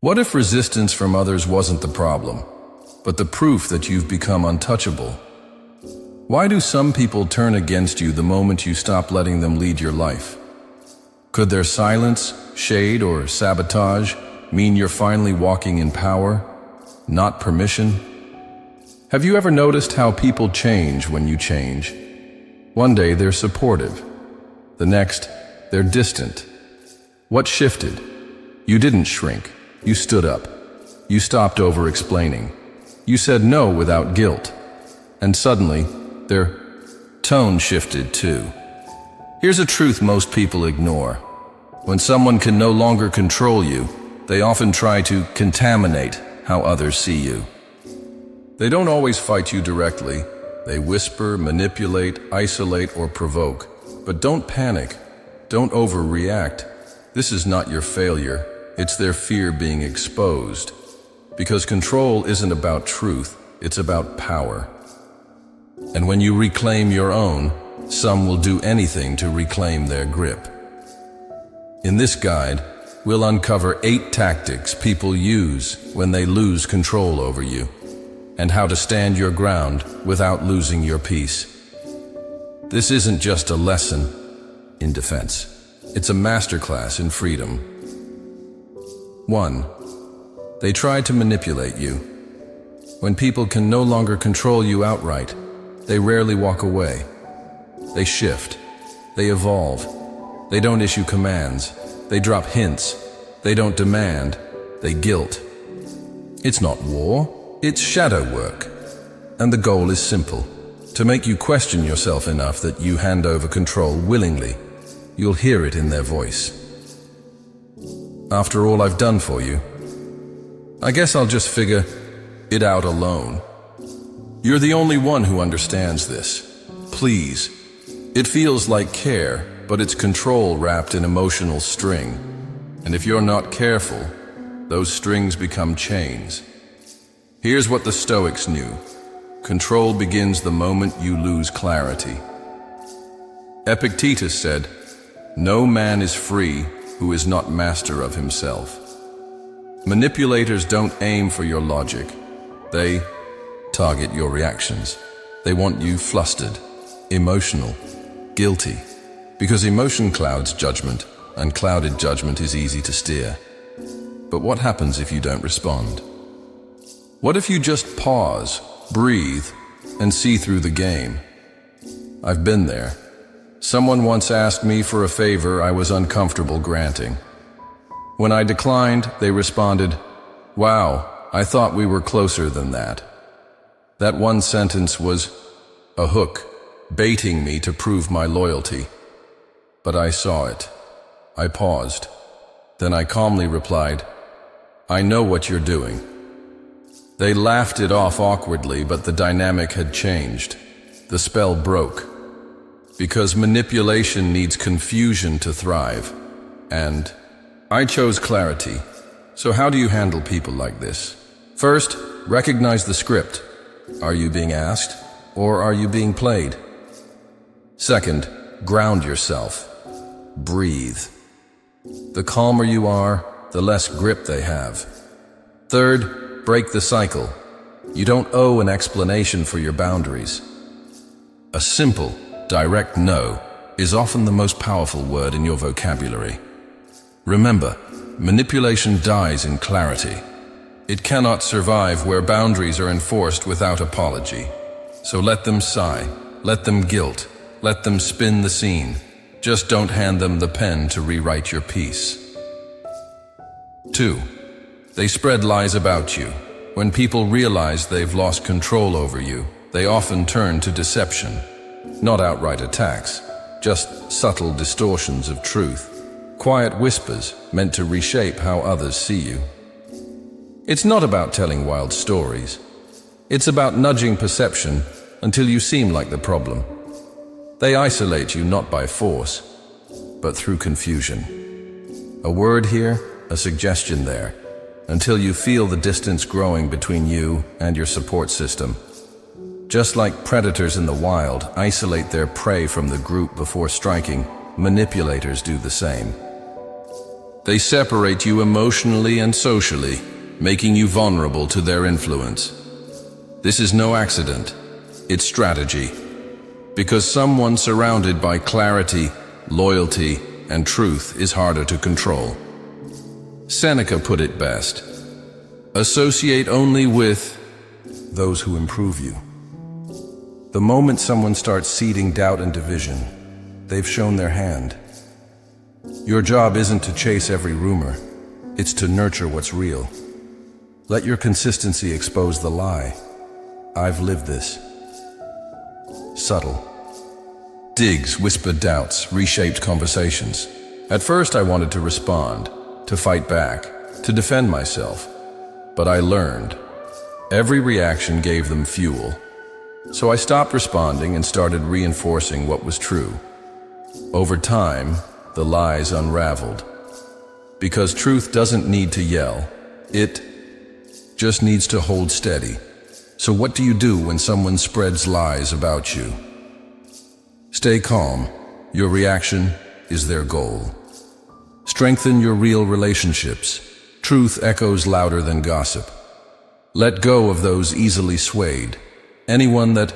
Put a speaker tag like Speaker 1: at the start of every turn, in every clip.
Speaker 1: What if resistance from others wasn't the problem, but the proof that you've become untouchable? Why do some people turn against you the moment you stop letting them lead your life? Could their silence, shade, or sabotage mean you're finally walking in power, not permission? Have you ever noticed how people change when you change? One day they're supportive. The next, they're distant. What shifted? You didn't shrink. You stood up. You stopped over-explaining. You said no without guilt. And suddenly, their tone shifted too. Here's a truth most people ignore. When someone can no longer control you, they often try to contaminate how others see you. They don't always fight you directly. They whisper, manipulate, isolate, or provoke. But don't panic. Don't overreact. This is not your failure. It's their fear being exposed. Because control isn't about truth, it's about power. And when you reclaim your own, some will do anything to reclaim their grip. In this guide, we'll uncover 8 tactics people use when they lose control over you, and how to stand your ground without losing your peace. This isn't just a lesson in defense. It's a masterclass in freedom. 1. They try to manipulate you. When people can no longer control you outright, they rarely walk away. They shift. They evolve. They don't issue commands. They drop hints. They don't demand. They guilt. It's not war. It's shadow work. And the goal is simple: to make you question yourself enough that you hand over control willingly. You'll hear it in their voice. After all I've done for you, I guess I'll just figure it out alone. You're the only one who understands this. Please. It feels like care, but it's control wrapped in emotional string. And if you're not careful, those strings become chains. Here's what the Stoics knew. Control begins the moment you lose clarity. Epictetus said, "No man is free who is not master of himself." Manipulators don't aim for your logic. They target your reactions. They want you flustered, emotional, guilty, because emotion clouds judgment, and clouded judgment is easy to steer. But what happens if you don't respond? What if you just pause, breathe, and see through the game? I've been there. Someone once asked me for a favor I was uncomfortable granting. When I declined, they responded, "Wow, I thought we were closer than that." That one sentence was a hook, baiting me to prove my loyalty. But I saw it. I paused. Then I calmly replied, "I know what you're doing." They laughed it off awkwardly, but the dynamic had changed. The spell broke. Because manipulation needs confusion to thrive. And I chose clarity. So how do you handle people like this? First, recognize the script. Are you being asked, or are you being played? Second, ground yourself. Breathe. The calmer you are, the less grip they have. Third, break the cycle. You don't owe an explanation for your boundaries. A simple, direct no is often the most powerful word in your vocabulary. Remember, manipulation dies in clarity. It cannot survive where boundaries are enforced without apology. So let them sigh, let them guilt, let them spin the scene. Just don't hand them the pen to rewrite your piece. 2. They spread lies about you. When people realize they've lost control over you, they often turn to deception. Not outright attacks, just subtle distortions of truth. Quiet whispers meant to reshape how others see you. It's not about telling wild stories. It's about nudging perception until you seem like the problem. They isolate you not by force, but through confusion. A word here, a suggestion there, until you feel the distance growing between you and your support system. Just like predators in the wild isolate their prey from the group before striking, manipulators do the same. They separate you emotionally and socially, making you vulnerable to their influence. This is no accident. It's strategy. Because someone surrounded by clarity, loyalty, and truth is harder to control. Seneca put it best: associate only with those who improve you. The moment someone starts seeding doubt and division, they've shown their hand. Your job isn't to chase every rumor, it's to nurture what's real. Let your consistency expose the lie. I've lived this. Subtle. Digs whispered doubts, reshaped conversations. At first I wanted to respond, to fight back, to defend myself. But I learned. Every reaction gave them fuel. So I stopped responding and started reinforcing what was true. Over time, the lies unraveled. Because truth doesn't need to yell. It just needs to hold steady. So what do you do when someone spreads lies about you? Stay calm. Your reaction is their goal. Strengthen your real relationships. Truth echoes louder than gossip. Let go of those easily swayed. Anyone that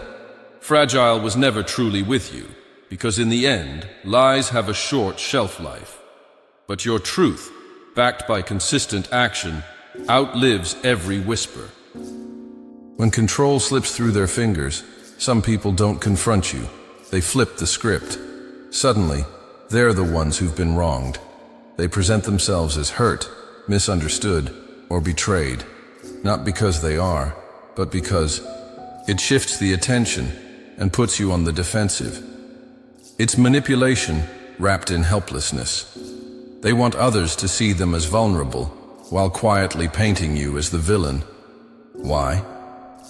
Speaker 1: fragile was never truly with you, because in the end, lies have a short shelf life. But your truth, backed by consistent action, outlives every whisper. When control slips through their fingers, some people don't confront you. They flip the script. Suddenly, they're the ones who've been wronged. They present themselves as hurt, misunderstood, or betrayed. Not because they are, but because it shifts the attention and puts you on the defensive. It's manipulation wrapped in helplessness. They want others to see them as vulnerable, while quietly painting you as the villain. Why?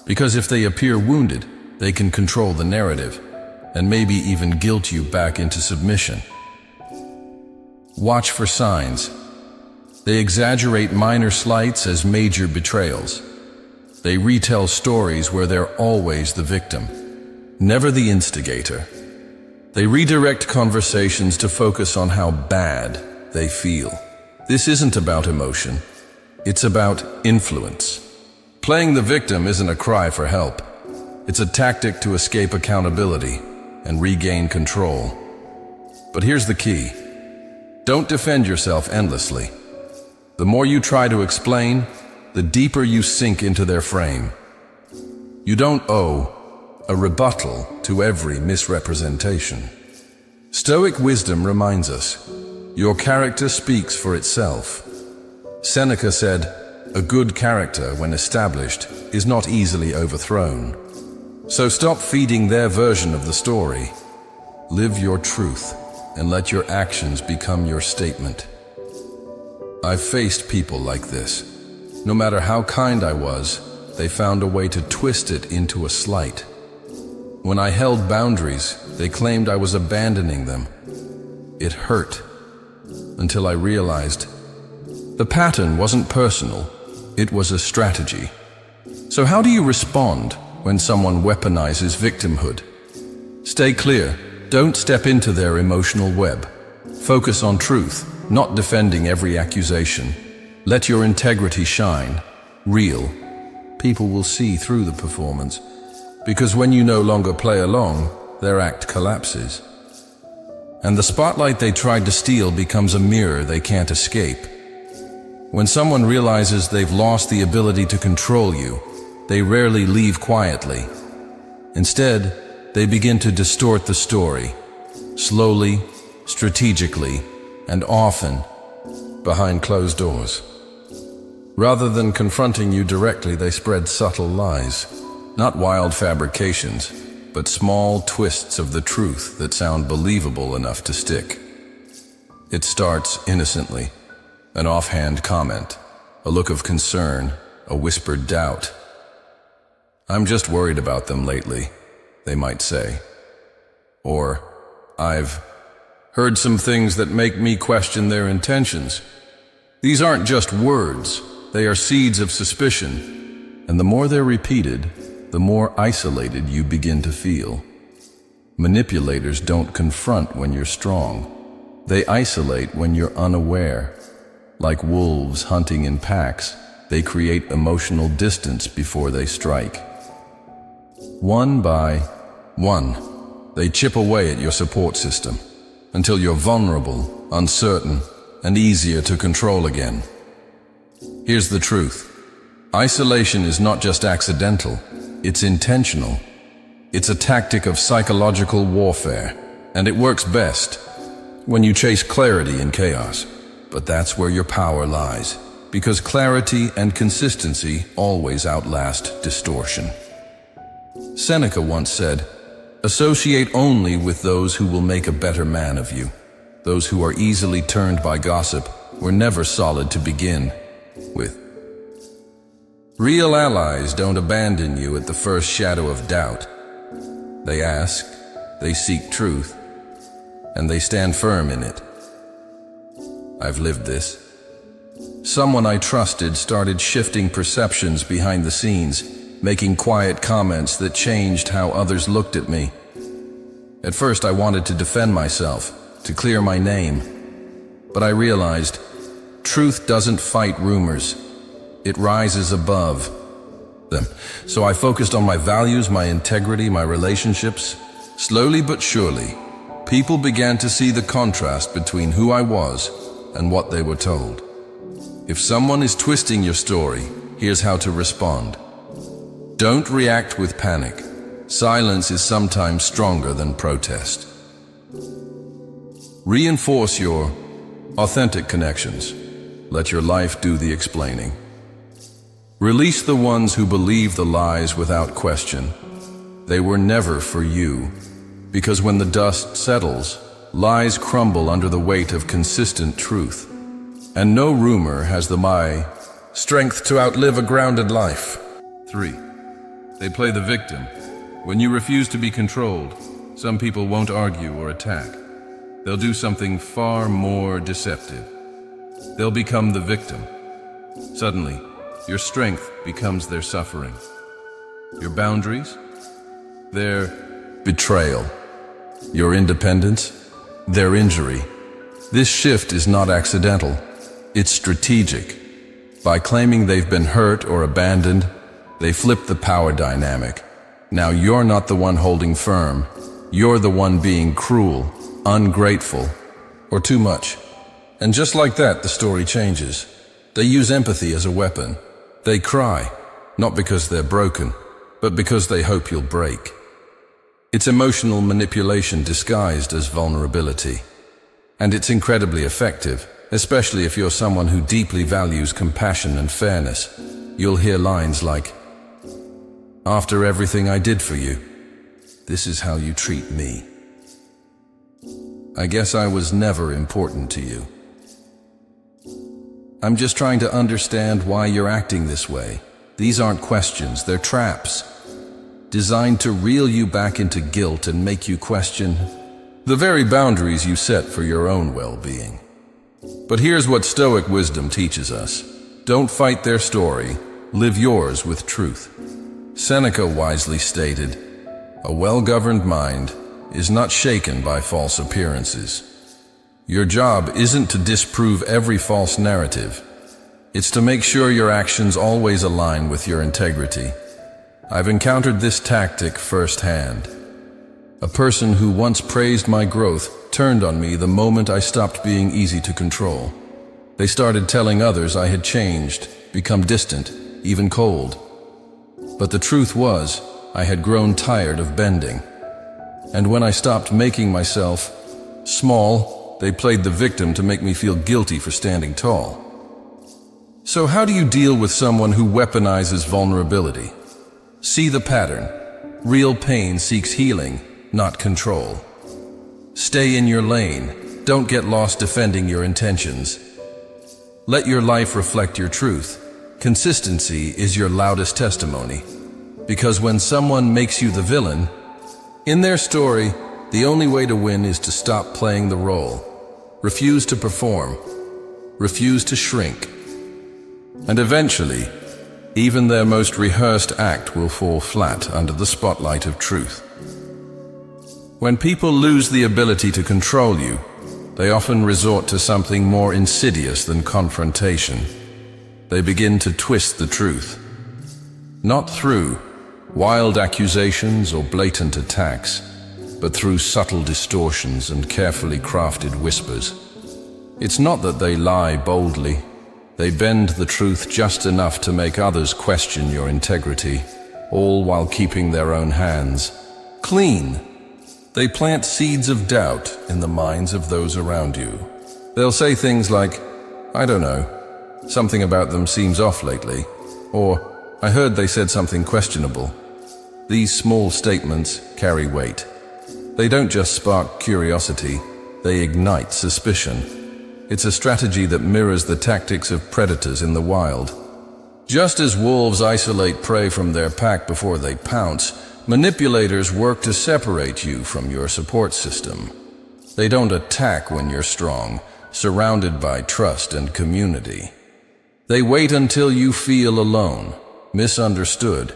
Speaker 1: Because if they appear wounded, they can control the narrative, and maybe even guilt you back into submission. Watch for signs. They exaggerate minor slights as major betrayals. They retell stories where they're always the victim, never the instigator. They redirect conversations to focus on how bad they feel. This isn't about emotion. It's about influence. Playing the victim isn't a cry for help. It's a tactic to escape accountability and regain control. But here's the key. Don't defend yourself endlessly. The more you try to explain, the deeper you sink into their frame. You don't owe a rebuttal to every misrepresentation. Stoic wisdom reminds us, your character speaks for itself. Seneca said, a good character, when established, is not easily overthrown. So stop feeding their version of the story. Live your truth, and let your actions become your statement. I've faced people like this. No matter how kind I was, they found a way to twist it into a slight. When I held boundaries, they claimed I was abandoning them. It hurt, until I realized the pattern wasn't personal, it was a strategy. So how do you respond when someone weaponizes victimhood? Stay clear. Don't step into their emotional web. Focus on truth, not defending every accusation. Let your integrity shine. Real. People will see through the performance. Because when you no longer play along, their act collapses. And the spotlight they tried to steal becomes a mirror they can't escape. When someone realizes they've lost the ability to control you, they rarely leave quietly. Instead, they begin to distort the story, slowly, strategically, and often behind closed doors. Rather than confronting you directly, they spread subtle lies, not wild fabrications, but small twists of the truth that sound believable enough to stick. It starts innocently, an offhand comment, a look of concern, a whispered doubt. I'm just worried about them lately, they might say. Or, I've heard some things that make me question their intentions. These aren't just words, they are seeds of suspicion, and the more they're repeated, the more isolated you begin to feel. Manipulators don't confront when you're strong. They isolate when you're unaware. Like wolves hunting in packs, they create emotional distance before they strike. One by one, they chip away at your support system until you're vulnerable, uncertain, and easier to control again. Here's the truth. Isolation is not just accidental, it's intentional. It's a tactic of psychological warfare, and it works best when you chase clarity in chaos. But that's where your power lies, because clarity and consistency always outlast distortion. Seneca once said, "Associate only with those who will make a better man of you. Those who are easily turned by gossip were never solid to begin with." Real allies don't abandon you at the first shadow of doubt. They ask, they seek truth, and they stand firm in it. I've lived this. Someone I trusted started shifting perceptions behind the scenes, making quiet comments that changed how others looked at me. At first I wanted to defend myself, to clear my name. But I realized, truth doesn't fight rumors. It rises above them. So I focused on my values, my integrity, my relationships. Slowly but surely, people began to see the contrast between who I was and what they were told. If someone is twisting your story, here's how to respond. Don't react with panic. Silence is sometimes stronger than protest. Reinforce your authentic connections. Let your life do the explaining. Release the ones who believe the lies without question. They were never for you, because when the dust settles, lies crumble under the weight of consistent truth. And no rumor has the strength to outlive a grounded life. 3. They play the victim. When you refuse to be controlled, some people won't argue or attack. They'll do something far more deceptive. They'll become the victim. Suddenly, your strength becomes their suffering. Your boundaries, their betrayal. Your independence, their injury. This shift is not accidental. It's strategic. By claiming they've been hurt or abandoned, they flip the power dynamic. Now you're not the one holding firm. You're the one being cruel, ungrateful, or too much. And just like that, the story changes. They use empathy as a weapon. They cry, not because they're broken, but because they hope you'll break. It's emotional manipulation disguised as vulnerability. And it's incredibly effective, especially if you're someone who deeply values compassion and fairness. You'll hear lines like, "After everything I did for you, this is how you treat me. I guess I was never important to you. I'm just trying to understand why you're acting this way. These aren't questions, they're traps, designed to reel you back into guilt and make you question the very boundaries you set for your own well-being." But here's what Stoic wisdom teaches us. Don't fight their story, live yours with truth. Seneca wisely stated, "A well-governed mind is not shaken by false appearances." Your job isn't to disprove every false narrative. It's to make sure your actions always align with your integrity. I've encountered this tactic firsthand. A person who once praised my growth turned on me the moment I stopped being easy to control. They started telling others I had changed, become distant, even cold. But the truth was, I had grown tired of bending. And when I stopped making myself small, they played the victim to make me feel guilty for standing tall. So how do you deal with someone who weaponizes vulnerability? See the pattern. Real pain seeks healing, not control. Stay in your lane. Don't get lost defending your intentions. Let your life reflect your truth. Consistency is your loudest testimony. Because when someone makes you the villain, in their story, the only way to win is to stop playing the role. Refuse to perform. Refuse to shrink. And eventually, even their most rehearsed act will fall flat under the spotlight of truth. When people lose the ability to control you, they often resort to something more insidious than confrontation. They begin to twist the truth. Not through wild accusations or blatant attacks, but through subtle distortions and carefully crafted whispers. It's not that they lie boldly. They bend the truth just enough to make others question your integrity, all while keeping their own hands clean. They plant seeds of doubt in the minds of those around you. They'll say things like, "I don't know, something about them seems off lately," or "I heard they said something questionable." These small statements carry weight. They don't just spark curiosity, they ignite suspicion. It's a strategy that mirrors the tactics of predators in the wild. Just as wolves isolate prey from their pack before they pounce, manipulators work to separate you from your support system. They don't attack when you're strong, surrounded by trust and community. They wait until you feel alone, misunderstood,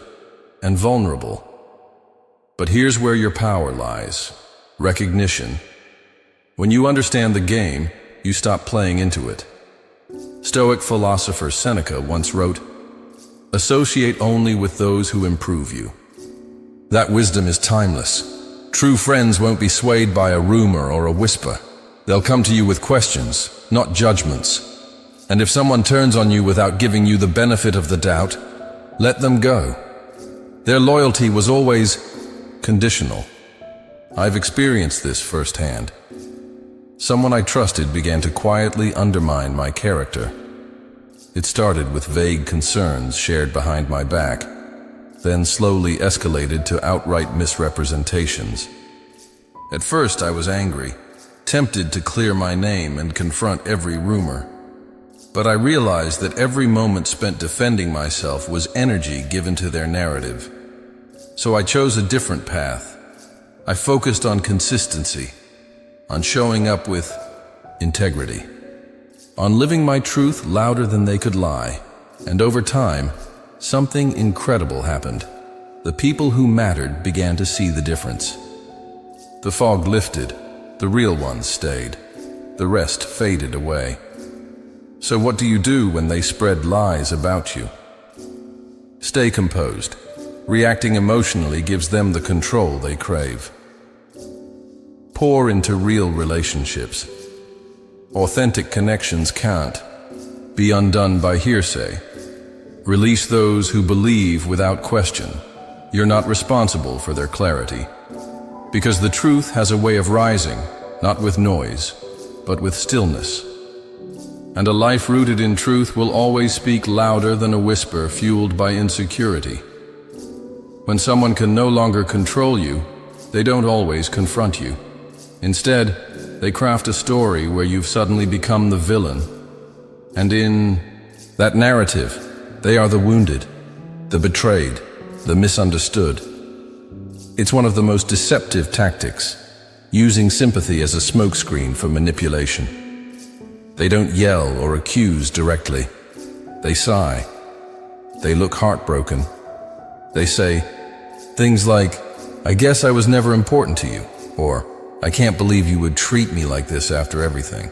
Speaker 1: and vulnerable. But here's where your power lies: recognition. When you understand the game, you stop playing into it. Stoic philosopher Seneca once wrote, "Associate only with those who improve you." That wisdom is timeless. True friends won't be swayed by a rumor or a whisper. They'll come to you with questions, not judgments. And if someone turns on you without giving you the benefit of the doubt, let them go. Their loyalty was always conditional. I've experienced this firsthand. Someone I trusted began to quietly undermine my character. It started with vague concerns shared behind my back, then slowly escalated to outright misrepresentations. At first I was angry, tempted to clear my name and confront every rumor. But I realized that every moment spent defending myself was energy given to their narrative. So I chose a different path. I focused on consistency, on showing up with integrity, on living my truth louder than they could lie. And over time, something incredible happened. The people who mattered began to see the difference. The fog lifted, the real ones stayed, the rest faded away. So what do you do when they spread lies about you? Stay composed. Reacting emotionally gives them the control they crave. Pour into real relationships. Authentic connections can't be undone by hearsay. Release those who believe without question. You're not responsible for their clarity. Because the truth has a way of rising, not with noise, but with stillness. And a life rooted in truth will always speak louder than a whisper fueled by insecurity. When someone can no longer control you, they don't always confront you. Instead, they craft a story where you've suddenly become the villain. And in that narrative, they are the wounded, the betrayed, the misunderstood. It's one of the most deceptive tactics, using sympathy as a smokescreen for manipulation. They don't yell or accuse directly. They sigh. They look heartbroken. They say things like, "I guess I was never important to you," or "I can't believe you would treat me like this after everything."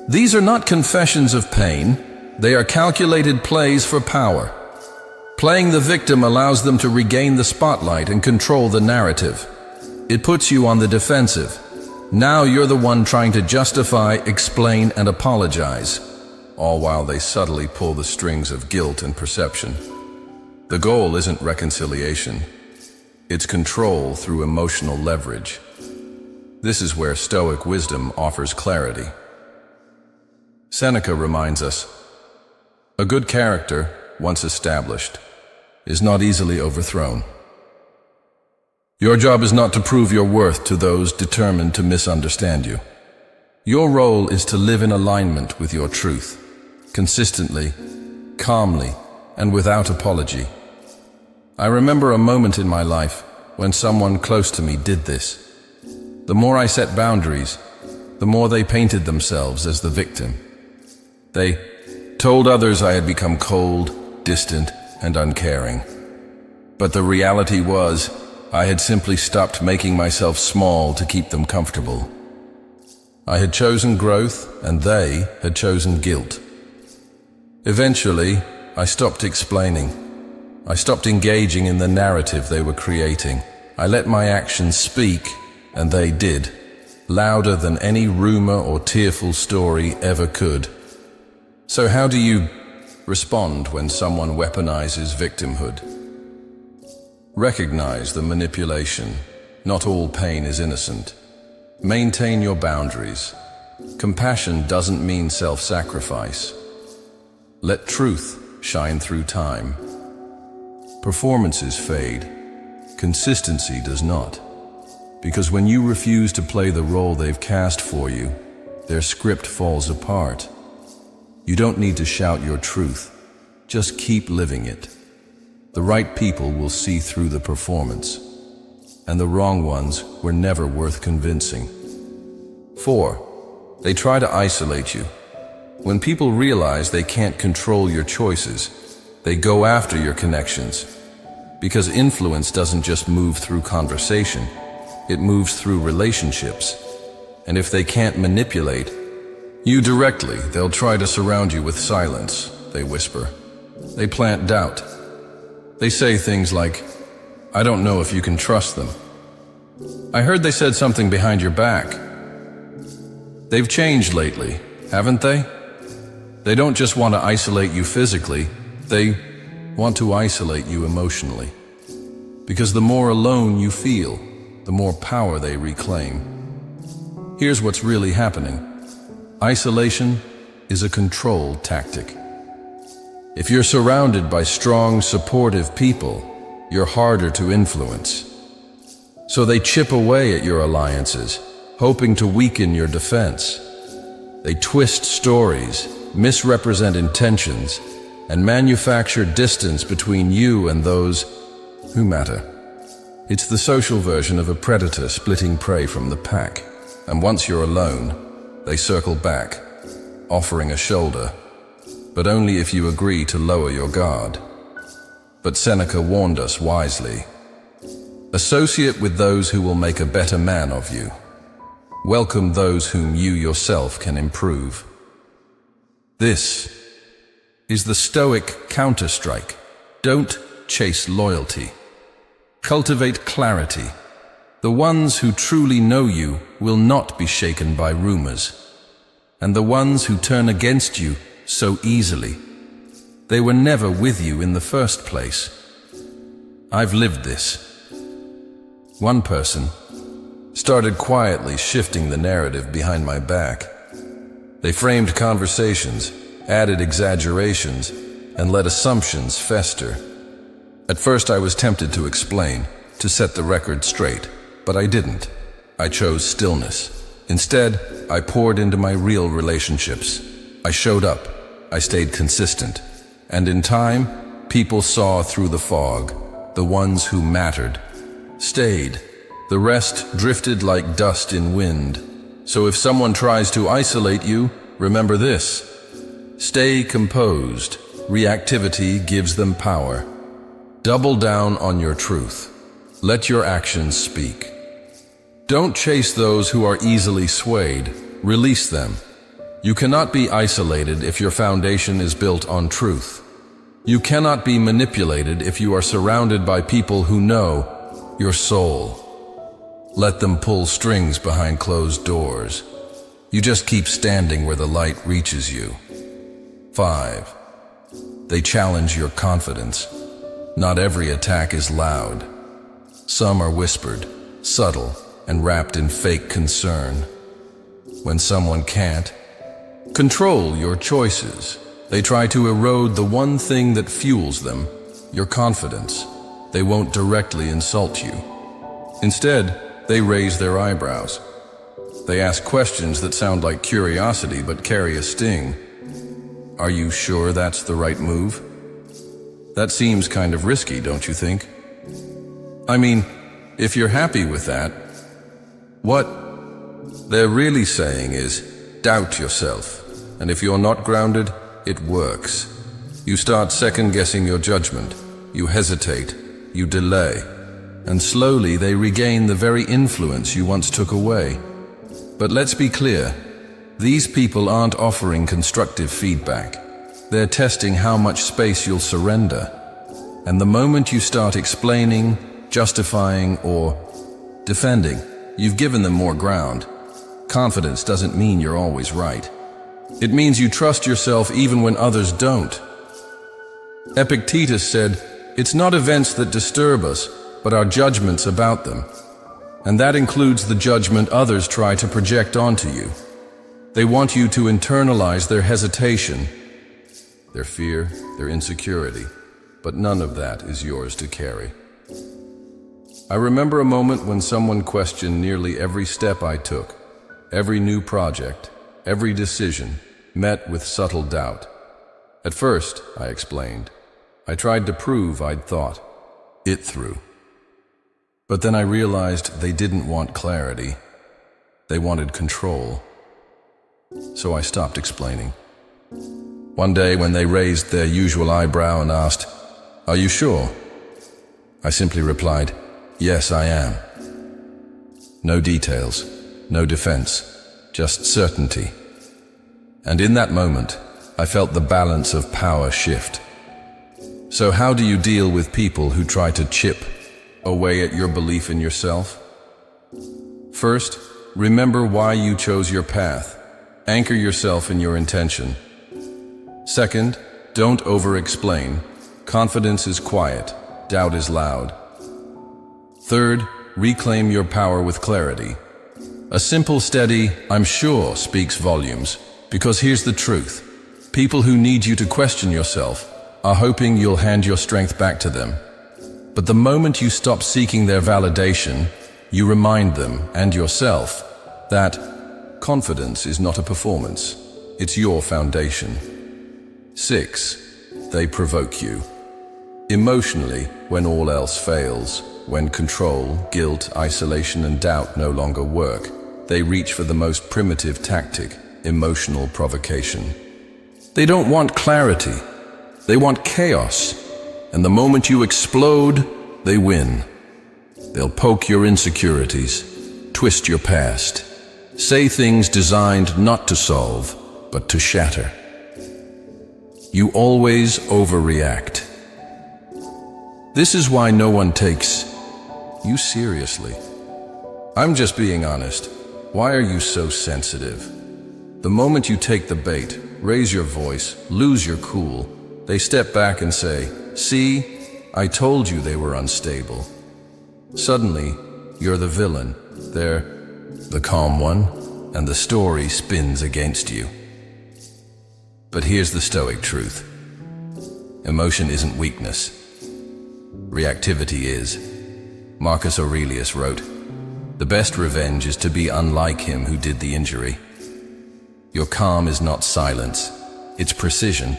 Speaker 1: These are not confessions of pain. They are calculated plays for power. Playing the victim allows them to regain the spotlight and control the narrative. It puts you on the defensive. Now you're the one trying to justify, explain, and apologize, all while they subtly pull the strings of guilt and perception. The goal isn't reconciliation. It's control through emotional leverage. This is where Stoic wisdom offers clarity. Seneca reminds us, a good character, once established, is not easily overthrown. Your job is not to prove your worth to those determined to misunderstand you. Your role is to live in alignment with your truth, consistently, calmly, and without apology. I remember a moment in my life when someone close to me did this. The more I set boundaries, the more they painted themselves as the victim. They told others I had become cold, distant, and uncaring. But the reality was, I had simply stopped making myself small to keep them comfortable. I had chosen growth, and they had chosen guilt. Eventually, I stopped explaining. I stopped engaging in the narrative they were creating. I let my actions speak, and they did, louder than any rumor or tearful story ever could. So how do you respond when someone weaponizes victimhood? Recognize the manipulation. Not all pain is innocent. Maintain your boundaries. Compassion doesn't mean self-sacrifice. Let truth shine through time. Performances fade. Consistency does not. Because when you refuse to play the role they've cast for you, their script falls apart. You don't need to shout your truth. Just keep living it. The right people will see through the performance, and the wrong ones were never worth convincing. 4. They try to isolate you. When people realize they can't control your choices, they go after your connections. Because influence doesn't just move through conversation, it moves through relationships. And if they can't manipulate you directly, they'll try to surround you with silence, they whisper. They plant doubt. They say things like, "I don't know if you can trust them. I heard they said something behind your back." They've changed lately, haven't they? They don't just want to isolate you physically, they want to isolate you emotionally. Because the more alone you feel, the more power they reclaim. Here's what's really happening. Isolation is a control tactic. If you're surrounded by strong, supportive people, you're harder to influence. So they chip away at your alliances, hoping to weaken your defense. They twist stories, misrepresent intentions, and manufacture distance between you and those who matter. It's the social version of a predator splitting prey from the pack. And once you're alone, they circle back, offering a shoulder, but only if you agree to lower your guard. But Seneca warned us wisely. Associate with those who will make a better man of you. Welcome those whom you yourself can improve. This is the Stoic counter-strike. Don't chase loyalty. Cultivate clarity. The ones who truly know you will not be shaken by rumors. And the ones who turn against you so easily, they were never with you in the first place. I've lived this. One person started quietly shifting the narrative behind my back. They framed conversations, added exaggerations, and let assumptions fester. At first I was tempted to explain, to set the record straight, but I didn't. I chose stillness. Instead, I poured into my real relationships. I showed up. I stayed consistent. And in time, people saw through the fog. The ones who mattered stayed. The rest drifted like dust in wind. So if someone tries to isolate you, remember this. Stay composed. Reactivity gives them power. Double down on your truth. Let your actions speak. Don't chase those who are easily swayed. Release them. You cannot be isolated if your foundation is built on truth. You cannot be manipulated if you are surrounded by people who know your soul. Let them pull strings behind closed doors. You just keep standing where the light reaches you. 5. They challenge your confidence. Not every attack is loud. Some are whispered, subtle, and wrapped in fake concern. When someone can't control your choices, they try to erode the one thing that fuels them, your confidence. They won't directly insult you. Instead, they raise their eyebrows. They ask questions that sound like curiosity but carry a sting. Are you sure that's the right move? That seems kind of risky, don't you think? I mean, if you're happy with that, what they're really saying is, doubt yourself. And if you're not grounded, it works. You start second-guessing your judgment. You hesitate. You delay. And slowly they regain the very influence you once took away. But let's be clear, these people aren't offering constructive feedback. They're testing how much space you'll surrender. And the moment you start explaining, justifying, or defending, you've given them more ground. Confidence doesn't mean you're always right. It means you trust yourself even when others don't. Epictetus said, "It's not events that disturb us, but our judgments about them." And that includes the judgment others try to project onto you. They want you to internalize their hesitation, their fear, their insecurity, but none of that is yours to carry. I remember a moment when someone questioned nearly every step I took, every new project, every decision, met with subtle doubt. At first, I explained, I tried to prove I'd thought it through. But then I realized they didn't want clarity. They wanted control. So I stopped explaining. One day when they raised their usual eyebrow and asked, "Are you sure?" I simply replied, "Yes, I am." No details, no defense, just certainty. And in that moment, I felt the balance of power shift. So how do you deal with people who try to chip away at your belief in yourself? First, remember why you chose your path. Anchor yourself in your intention. Second, don't over-explain. Confidence is quiet, doubt is loud. Third, reclaim your power with clarity. A simple, steady, "I'm sure," speaks volumes. Because here's the truth. People who need you to question yourself are hoping you'll hand your strength back to them. But the moment you stop seeking their validation, you remind them and yourself that confidence is not a performance. It's your foundation. 6. They provoke you. Emotionally, when all else fails, when control, guilt, isolation, and doubt no longer work, they reach for the most primitive tactic, emotional provocation. They don't want clarity. They want chaos. And the moment you explode, they win. They'll poke your insecurities, twist your past, say things designed not to solve, but to shatter. You always overreact. This is why no one takes you seriously. I'm just being honest. Why are you so sensitive? The moment you take the bait, raise your voice, lose your cool, they step back and say, "See, I told you they were unstable." Suddenly, you're the villain. They're the calm one, and the story spins against you. But here's the Stoic truth. Emotion isn't weakness. Reactivity is. Marcus Aurelius wrote, "The best revenge is to be unlike him who did the injury." Your calm is not silence, it's precision.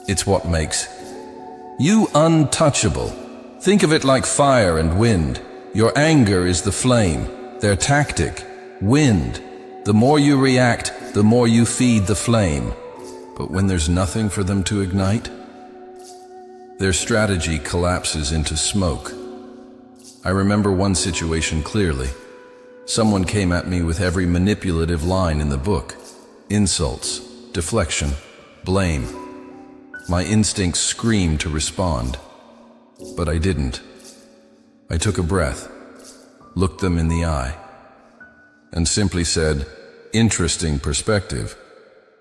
Speaker 1: It's what makes you untouchable. Think of it like fire and wind. Your anger is the flame, their tactic, wind. The more you react, the more you feed the flame. But when there's nothing for them to ignite, their strategy collapses into smoke. I remember one situation clearly. Someone came at me with every manipulative line in the book. Insults, deflection, blame. My instincts screamed to respond, but I didn't. I took a breath, looked them in the eye, and simply said, "Interesting perspective."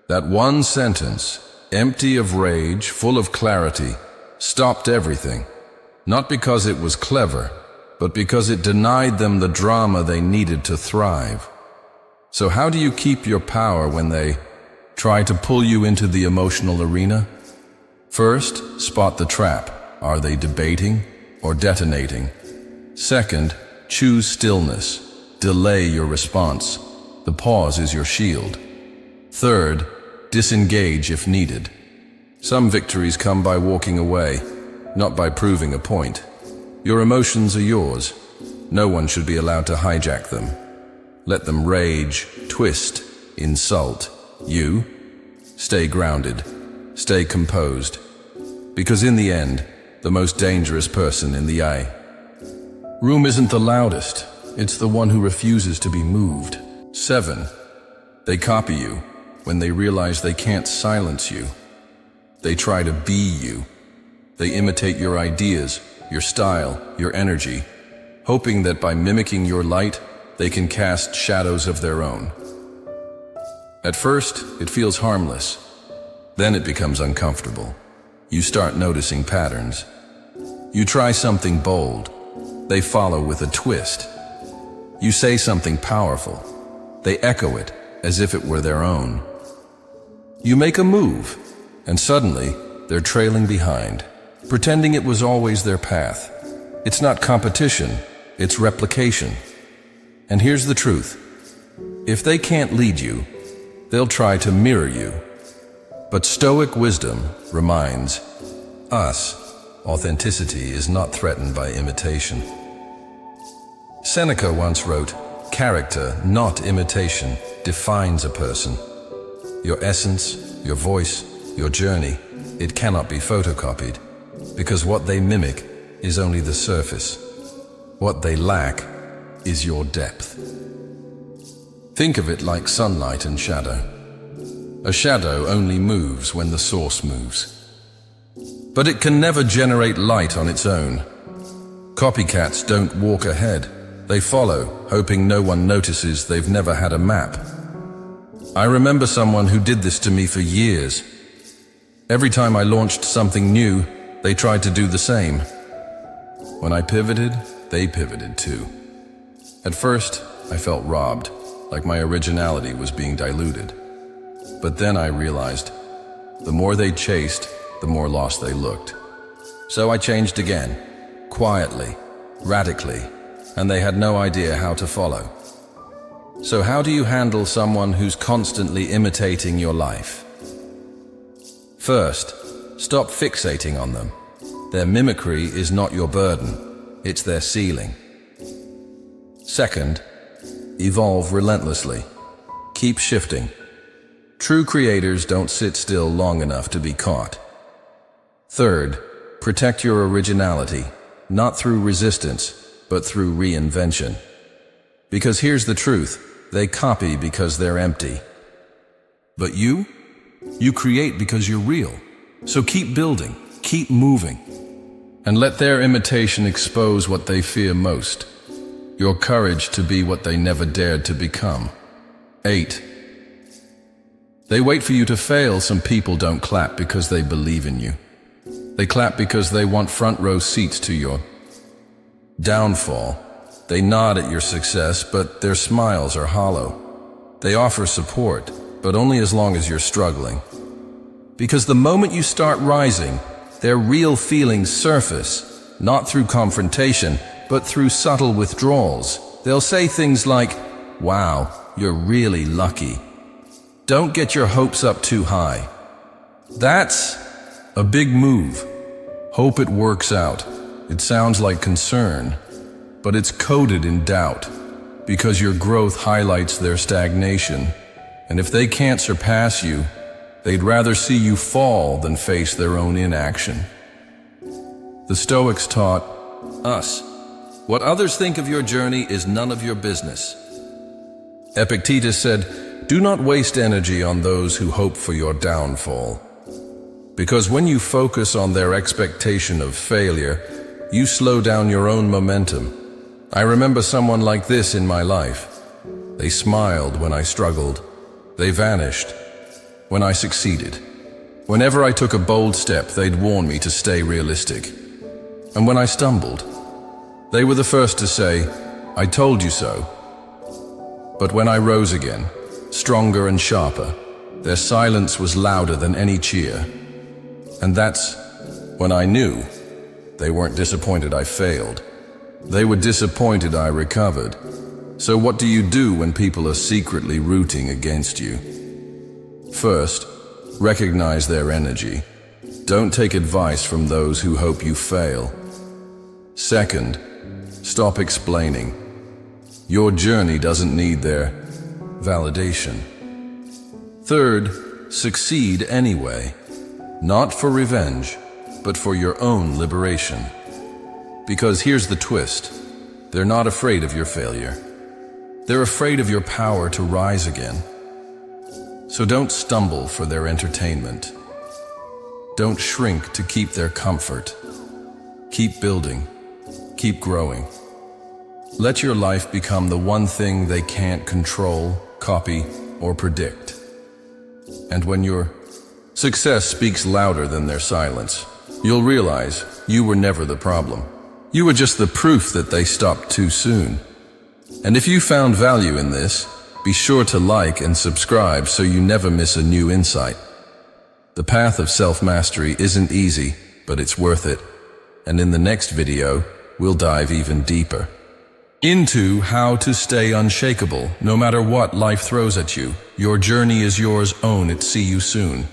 Speaker 1: That one sentence, empty of rage, full of clarity, stopped everything. Not because it was clever, but because it denied them the drama they needed to thrive. So how do you keep your power when they try to pull you into the emotional arena? First, spot the trap. Are they debating or detonating? Second, choose stillness. Delay your response. The pause is your shield. Third, disengage if needed. Some victories come by walking away, not by proving a point. Your emotions are yours. No one should be allowed to hijack them. Let them rage, twist, insult. You, stay grounded, stay composed. Because in the end, the most dangerous person in the room isn't the loudest, it's the one who refuses to be moved. 7. They copy you when they realize they can't silence you. They try to be you. They imitate your ideas, your style, your energy, hoping that by mimicking your light, they can cast shadows of their own. At first, it feels harmless. Then it becomes uncomfortable. You start noticing patterns. You try something bold. They follow with a twist. You say something powerful. They echo it as if it were their own. You make a move, and suddenly, they're trailing behind, pretending it was always their path. It's not competition, it's replication. And here's the truth. If they can't lead you, they'll try to mirror you. But Stoic wisdom reminds us, authenticity is not threatened by imitation. Seneca once wrote, "Character, not imitation, defines a person." Your essence, your voice, your journey, it cannot be photocopied, because what they mimic is only the surface. What they lack is your depth. Think of it like sunlight and shadow. A shadow only moves when the source moves. But it can never generate light on its own. Copycats don't walk ahead. They follow, hoping no one notices they've never had a map. I remember someone who did this to me for years. Every time I launched something new, they tried to do the same. When I pivoted, they pivoted too. At first, I felt robbed, like my originality was being diluted. But then I realized, the more they chased, the more lost they looked. So I changed again, quietly, radically, and they had no idea how to follow. So how do you handle someone who's constantly imitating your life? First, stop fixating on them. Their mimicry is not your burden, it's their ceiling. Second, evolve relentlessly. Keep shifting. True creators don't sit still long enough to be caught. Third, protect your originality, not through resistance, but through reinvention. Because here's the truth, they copy because they're empty. But you create because you're real. So keep building, keep moving, and let their imitation expose what they fear most. Your courage to be what they never dared to become. 8. They wait for you to fail. Some people don't clap because they believe in you. They clap because they want front row seats to your downfall. They nod at your success, but their smiles are hollow. They offer support, but only as long as you're struggling. Because the moment you start rising, their real feelings surface, not through confrontation, but through subtle withdrawals. They'll say things like, "Wow, you're really lucky. Don't get your hopes up too high." That's a big move. Hope it works out. It sounds like concern, but it's coded in doubt, because your growth highlights their stagnation. And if they can't surpass you, they'd rather see you fall than face their own inaction. The Stoics taught us, what others think of your journey is none of your business. Epictetus said, do not waste energy on those who hope for your downfall. Because when you focus on their expectation of failure, you slow down your own momentum. I remember someone like this in my life. They smiled when I struggled. They vanished when I succeeded. Whenever I took a bold step, they'd warn me to stay realistic. And when I stumbled, they were the first to say, I told you so. But when I rose again, stronger and sharper, their silence was louder than any cheer. And that's when I knew they weren't disappointed I failed. They were disappointed I recovered. So what do you do when people are secretly rooting against you? First, recognize their energy. Don't take advice from those who hope you fail. Second, stop explaining. Your journey doesn't need their validation. Third, succeed anyway. Not for revenge, but for your own liberation. Because here's the twist. They're not afraid of your failure. They're afraid of your power to rise again. So don't stumble for their entertainment. Don't shrink to keep their comfort. Keep building. Keep growing. Let your life become the one thing they can't control, copy, or predict. And when your success speaks louder than their silence, you'll realize you were never the problem. You were just the proof that they stopped too soon. And if you found value in this, be sure to like and subscribe so you never miss a new insight. The path of self-mastery isn't easy, but it's worth it. And in the next video, we'll dive even deeper into how to stay unshakable no matter what life throws at you. Your journey is yours. Own it. See you soon.